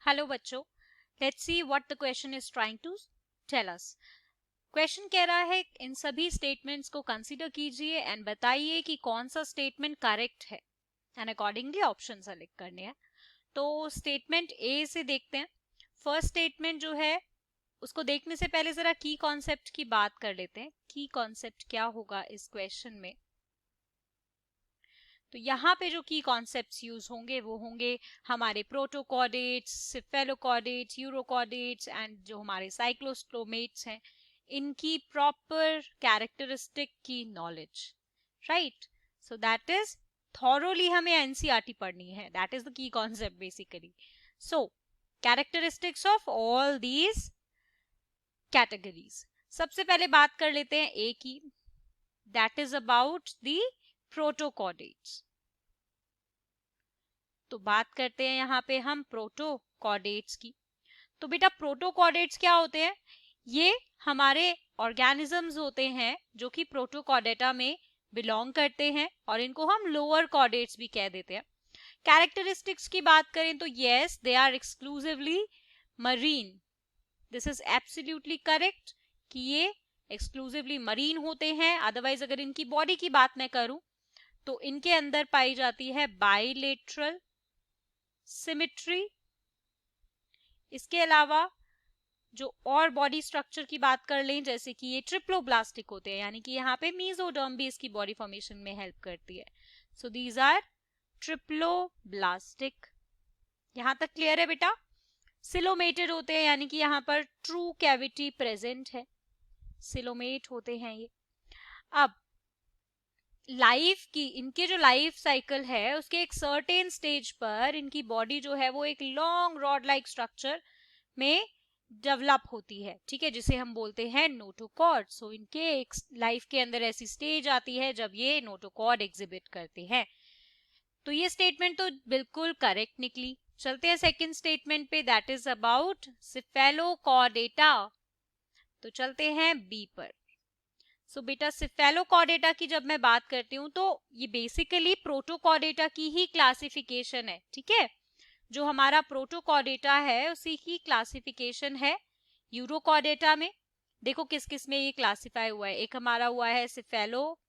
Hello बच्चों, let's see what the question is trying to tell us. Question कह रहा है इन सभी स्टेटमेंट्स को कंसीडर कीजिए एंड बताइए कि कौन सा स्टेटमेंट करेक्ट है एंड अकॉर्डिंगली ऑप्शन सेलेक्ट करने हैं। तो स्टेटमेंट ए से देखते हैं। फर्स्ट स्टेटमेंट जो है उसको देखने से पहले जरा की कॉन्सेप्ट की बात कर लेते हैं। की कॉन्सेप्ट क्या होगा इस क्वेश्चन में। तो यहाँ पे जो की कॉन्सेप्ट्स यूज होंगे वो होंगे हमारे प्रोटोकॉर्डेट्स, सिफेलोकॉर्डेट्स, यूरोकॉर्डेट्स एंड जो हमारे साइक्लोस्टोमेट्स हैं, इनकी प्रॉपर कैरेक्टरिस्टिक की knowledge, right. So that is thoroughly हमें एनसीईआरटी पढ़नी है। That is the key concept basically. So characteristics of all these categories. सबसे पहले बात कर लेते हैं ए की। That is about the protochordates. तो बात करते हैं यहाँ पे हम प्रोटोकॉर्डेट्स की। तो बेटा प्रोटोकॉर्डेट्स क्या होते हैं? ये हमारे ऑर्गेनिजम्स होते हैं जो कि प्रोटोकॉर्डेटा में बिलोंग करते हैं और इनको हम लोअर कॉर्डेट्स भी कह देते हैं। कैरेक्टरिस्टिक्स की बात करें तो yes, they are exclusively marine. This is absolutely correct कि ये एक्सक्लूसिवली मरीन होते हैं। अदरवाइज अगर इनकी बॉडी की बात मैं करूं तो इनके अंदर पाई जाती है बाइलेटरल सिमेट्री। इसके अलावा जो और बॉडी स्ट्रक्चर की बात कर लें, जैसे कि ये ट्रिप्लोब्लास्टिक होते हैं, यानी कि यहाँ पे मीजोडर्म भी इसकी बॉडी फॉर्मेशन में हेल्प करती है। So these are triploblastic. यहां तक क्लियर है बेटा? सिलोमेटेड होते हैं, यानी कि यहाँ पर ट्रू कैविटी प्रेजेंट है, सिलोमेट होते हैं ये। अब लाइफ की, इनके जो लाइफ साइकिल है उसके एक सर्टेन स्टेज पर इनकी बॉडी जो है वो एक लॉन्ग रॉड लाइक स्ट्रक्चर में डेवलप होती है, ठीक है, जिसे हम बोलते हैं नोटोकॉर्ड। सो इनके एक लाइफ के अंदर ऐसी स्टेज आती है जब ये नोटोकॉर्ड एग्जिबिट करते हैं। तो ये स्टेटमेंट तो बिल्कुल करेक्ट निकली। चलते हैं सेकंड स्टेटमेंट पे, दैट इज अबाउट सिफेलोकॉर्डेटा। तो चलते हैं बी पर। सो बेटा सिफेलोकॉर्डेटा की जब मैं बात करती हूँ तो ये बेसिकली प्रोटोकॉर्डेटा की ही क्लासिफिकेशन है, ठीक है। जो हमारा प्रोटोकॉर्डेटा है उसी की क्लासिफिकेशन है यूरोकॉर्डेटा में। देखो किस किस में ये क्लासिफाई हुआ है। एक हमारा हुआ है सिफेलोकॉर्डेट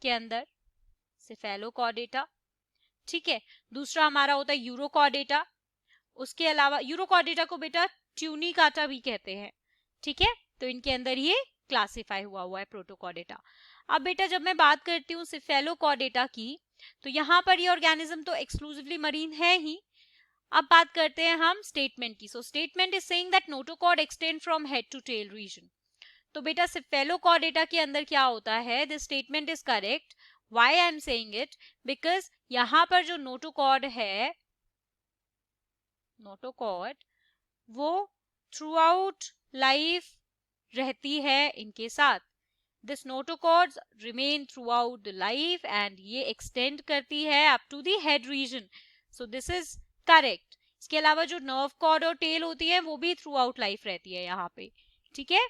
के अंदर, सिफेलोकॉर्डेटा, ठीक है। दूसरा हमारा होता है यूरोकॉर्डेटा। उसके अलावा यूरोकॉर्डेटा को बेटा ट्यूनिकाटा भी कहते हैं, ठीक है। तो इनके अंदर ये क्लासिफाई हुआ है प्रोटोकॉर्डेटा। अब बेटा जब मैं बात करती हूँ सिफेलोकॉर्डेटा की, तो यहाँ पर ये ऑर्गेनिज्म तो एक्सक्लूसिवली मरीन है ही। अब बात करते हैं हम स्टेटमेंट की। सो statement is saying that notochord extend from head to tail region. तो बेटा सिफेलोकॉर्डेटा के अंदर क्या होता है? This statement is correct. Why I am saying it? Because यहाँ पर जो नोटोकॉर्ड है, नोटोकॉर्ड, वो थ्रू आउट लाइफ रहती है इनके साथ। This notochords remain throughout the life and ये एक्सटेंड करती है up to the head region. So this is correct. इसके अलावा जो नर्व कॉर्ड और टेल होती है वो भी थ्रू आउट लाइफ रहती है यहाँ पे, ठीक है।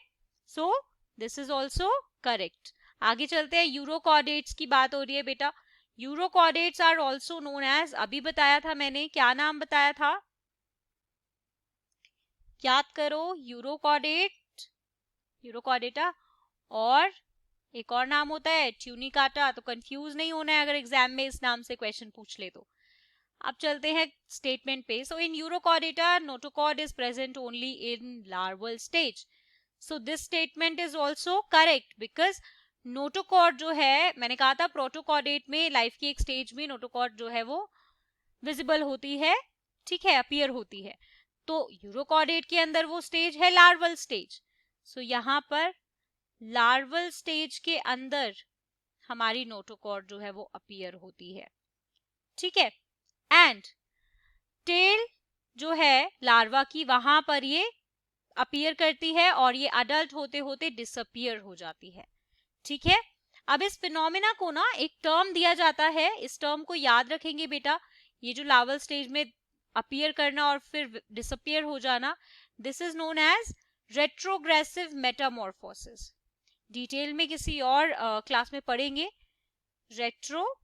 सो दिस इज ऑल्सो करेक्ट। आगे चलते हैं, यूरोकॉर्डेट्स की बात हो रही है बेटा। Urochordates are also known as, अभी बताया था मैंने, क्या नाम बताया था? याद करो, यूरोकॉर्डेट, यूरोकॉर्डेटा, और एक और नाम होता है ट्यूनिकाटा। तो कंफ्यूज नहीं होना है अगर एग्जाम में इस नाम से क्वेश्चन पूछ ले तो। अब चलते हैं स्टेटमेंट पे। So in urochordata notochord is present only in larval stage. So this statement is also correct because notochord जो है, मैंने कहा था प्रोटोकॉर्डेट में लाइफ की एक स्टेज में नोटोकॉर्ड जो है वो विजिबल होती है, ठीक है, अपीयर होती है। तो यूरोकॉर्डेट के अंदर वो स्टेज है लार्वल स्टेज। सो यहाँ पर लार्वल स्टेज के अंदर हमारी नोटोकॉर्ड जो है वो अपीयर होती है, ठीक है। एंड टेल जो है लार्वा की, वहां पर ये अपीयर करती है और ये अडल्ट होते होते डिसअपीयर हो जाती है, ठीक है। अब इस फिनोमिना को ना एक टर्म दिया जाता है, इस टर्म को याद रखेंगे बेटा। ये जो लार्वल स्टेज में अपीयर करना और फिर डिसअपीयर हो जाना, this is known as retrogressive metamorphosis. Detail में किसी और क्लास में पढ़ेंगे रेट्रोग्रेसिव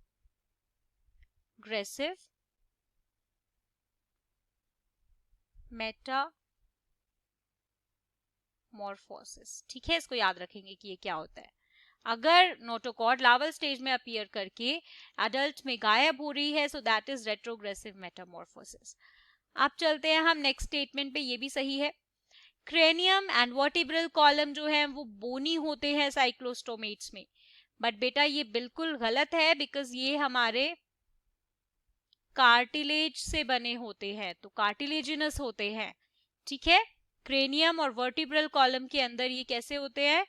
मेटामॉर्फोसिस, ठीक है, इसको याद रखेंगे कि ये क्या होता है। अगर नोटोकॉर्ड लार्वल स्टेज में अपीयर करके एडल्ट में गायब हो रही है, so that is retrogressive Metamorphosis. अब चलते हैं हम नेक्स्ट स्टेटमेंट पे, ये भी सही है। क्रेनियम एंड वर्टिब्रल कॉलम जो है वो बोनी होते हैं साइक्लोस्टोमेट्स में, बट बेटा ये बिल्कुल गलत है, बिकॉज ये हमारे कार्टिलेज से बने होते हैं, तो कार्टिलेजिनस होते हैं, ठीक है। क्रेनियम और वर्टिब्रल कॉलम के अंदर ये कैसे होते हैं,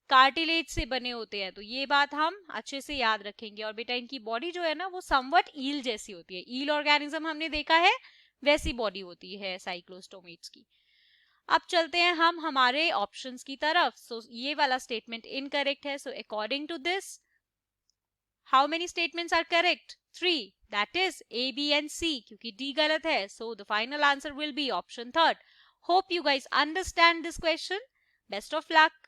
कार्टिलेज से बने होते हैं, तो ये बात हम अच्छे से याद रखेंगे। और बेटा इनकी बॉडी जो है ना वो समवट ईल जैसी होती है, ईल ऑर्गेनिज्म हमने देखा है वैसी बॉडी होती है साइक्लोस्टोमेट्स की। अब चलते हैं हम हमारे ऑप्शंस की तरफ। सो ये वाला स्टेटमेंट इनकरेक्ट है। So according to this how many statements are correct, 3, that is A, B and C, क्योंकि डी गलत है। So the final answer will be option third. Hope you guys understand this question. Best of luck.